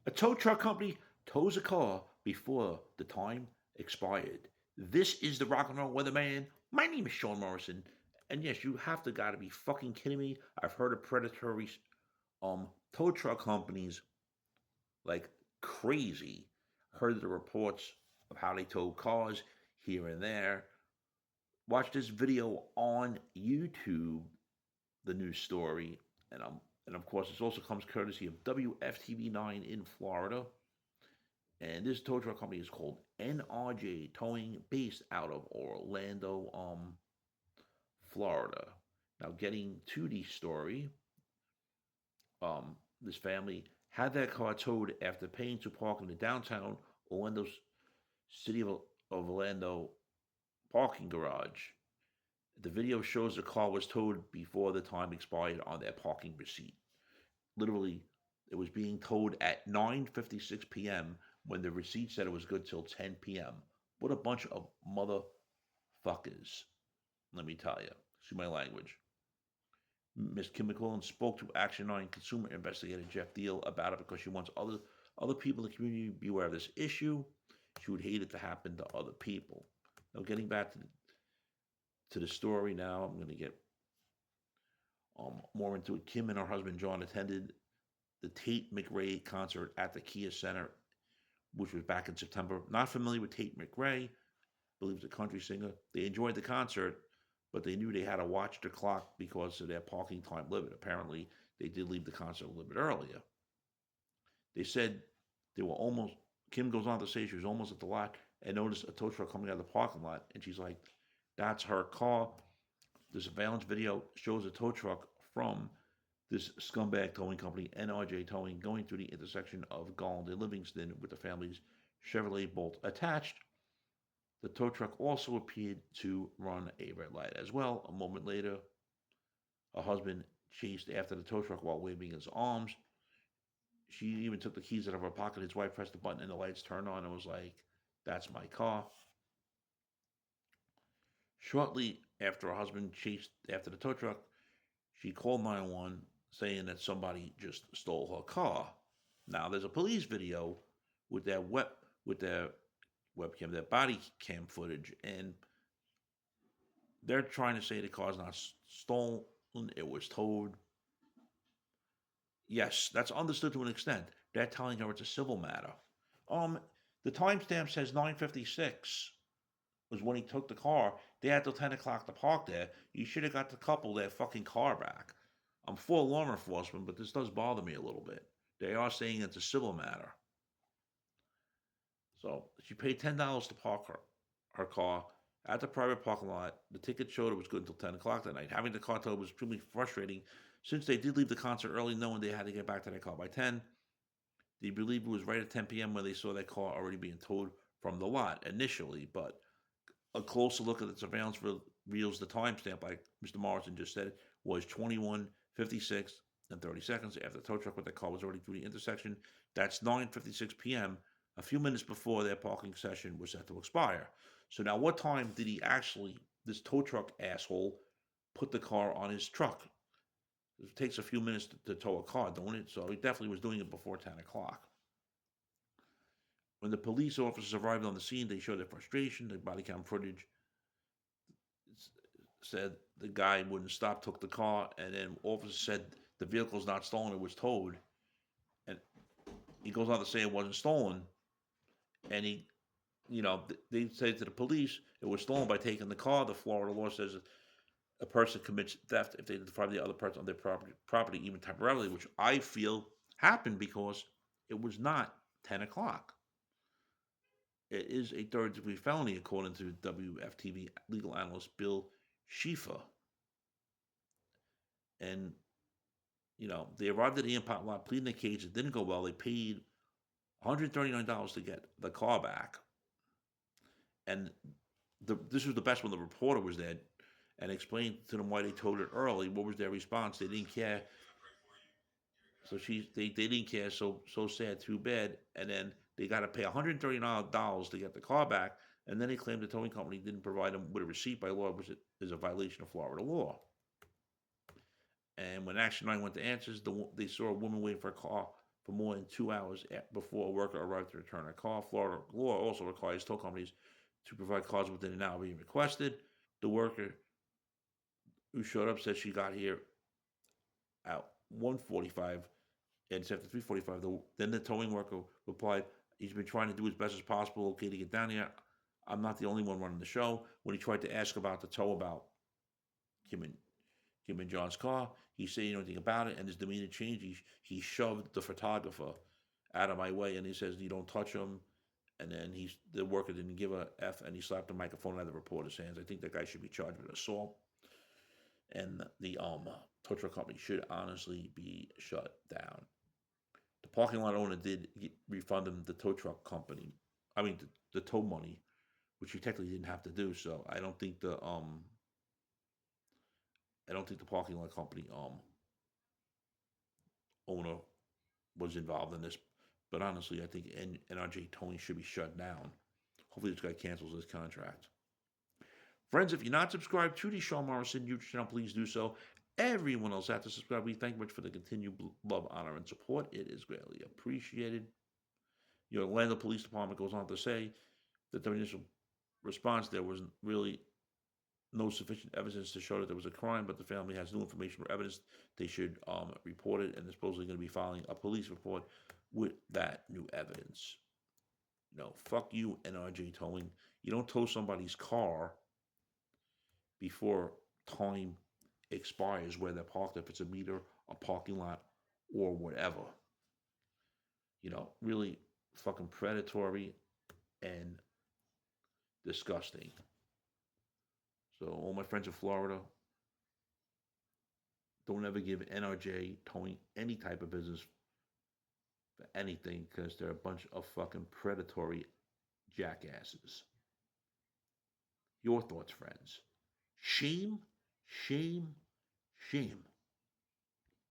A tow truck company tows a car before the time expired. This is the rock and roll weatherman. My name is Sean Morrison. And yes, you have to gotta be fucking kidding me. I've heard of predatory tow truck companies like crazy. Heard the reports of how they tow cars here and there. Watched this video on YouTube, the news story, and of course this also comes courtesy of WFTV 9 in Florida. And this tow truck company is called NRJ Towing, based out of Orlando, Florida. Now, getting to the story, this family had their car towed after paying to park in the downtown Orlando city of Orlando parking garage. The video shows the car was towed before the time expired on their parking receipt. Literally, it was being towed at 9:56 p.m. when the receipt said it was good till 10 p.m. What a bunch of motherfuckers, let me tell you. Excuse my language. Miss Kim McClellan spoke to Action 9 consumer investigator Jeff Deal about it because she wants other people in the community to be aware of this issue. She would hate it to happen to other people. Now, getting back to the story now, I'm going to get more into it. Kim and her husband John attended the Tate McRae concert at the Kia Center, which was back in September. Not familiar with Tate McRae, believes a country singer. They enjoyed the concert, but they knew they had to watch the clock because of their parking time limit. Apparently, they did leave the concert a little bit earlier. They said they were almost. Kim goes on to say she was almost at the lot and noticed a tow truck coming out of the parking lot, and she's like, "That's her car." The surveillance video shows a tow truck from this scumbag towing company, NRJ Towing, going through the intersection of Garland and Livingston with the family's Chevrolet Bolt attached. The tow truck also appeared to run a red light as well. A moment later, her husband chased after the tow truck while waving his arms. She even took the keys out of her pocket. His wife pressed the button and the lights turned on and was like, "That's my car." Shortly after her husband chased after the tow truck, she called 911 saying that somebody just stole her car. Now there's a police video with their webcam, their body cam footage, and they're trying to say the car's not stolen, it was towed. Yes, that's understood to an extent. They're telling her it's a civil matter. Um, the timestamp says 9:56 was when he took the car. They had till 10 o'clock to park there. You should have got the couple their fucking car back. I'm for law enforcement, but this does bother me a little bit. They are saying it's a civil matter. So she paid $10 to park her car at the private parking lot. The ticket showed it was good until 10 o'clock that night. Having the car towed was extremely frustrating since they did leave the concert early, knowing they had to get back to their car by 10. They believe it was right at 10 p.m. when they saw their car already being towed from the lot initially, but a closer look at the surveillance reveals the timestamp, like Mr. Morrison just said, was 21:56 and 30 seconds after the tow truck with the car was already through the intersection. That's 9:56 p.m., a few minutes before their parking session was set to expire. So now, what time did he actually, this tow truck asshole, put the car on his truck? It takes a few minutes to tow a car, don't it? So he definitely was doing it before 10 o'clock. When the police officers arrived on the scene, they showed their frustration. The body cam footage said the guy wouldn't stop, took the car, and then officers said the vehicle's not stolen, it was towed. And he goes on to say it wasn't stolen. And they say to the police it was stolen by taking the car. The Florida law says a person commits theft if they deprive the other person of their property even temporarily, which I feel happened because it was not 10 o'clock. It is a third degree felony, according to WFTV legal analyst Bill Schiefer. And, they arrived at the impound lot, pleading the case. It didn't go well. They paid $139 to get the car back. And this was the best when the reporter was there and explained to them why they towed it early. What was their response? They didn't care. So they didn't care. So sad, too bad. And then they got to pay $139 to get the car back. And then they claimed the towing company didn't provide them with a receipt by law, which is a violation of Florida law. And when Action 9 went to answers, they saw a woman waiting for a car for more than 2 hours before a worker arrived to return a car. Florida law also requires tow companies to provide cars within an hour being requested. The worker who showed up said she got here at 1:45, and it's after 3:45. Then the towing worker replied, "He's been trying to do his best as possible. Okay, to get down here. I'm not the only one running the show." When he tried to ask about the tow about Kim and John's car, he said anything about it, and his demeanor changed. He shoved the photographer out of my way, and he says, "You don't touch him." And then the worker didn't give a f, and he slapped the microphone out of the reporter's hands. I think that guy should be charged with assault, and the tow truck company should honestly be shut down. The parking lot owner did refund him the tow truck company. I mean the tow money, which he technically didn't have to do. So I don't think the parking lot company owner was involved in this. But honestly, I think NRJ Towing should be shut down. Hopefully, this guy cancels his contract. Friends, if you're not subscribed to the Sean Morrison YouTube channel, please do so. Everyone else out to subscribe. We thank you much for the continued love, honor, and support. It is greatly appreciated. Your Orlando Police Department goes on to say that their initial response, there was really no sufficient evidence to show that there was a crime, but the family has new information or evidence. They should report it, and they're supposedly going to be filing a police report with that new evidence. No, fuck you, NRJ Towing. You don't tow somebody's car before time expires where they're parked, if it's a meter, a parking lot, or whatever. Really fucking predatory and disgusting. So, all my friends in Florida, don't ever give NRJ Towing any type of business for anything, because they're a bunch of fucking predatory jackasses. Your thoughts, friends? Shame, shame, shame.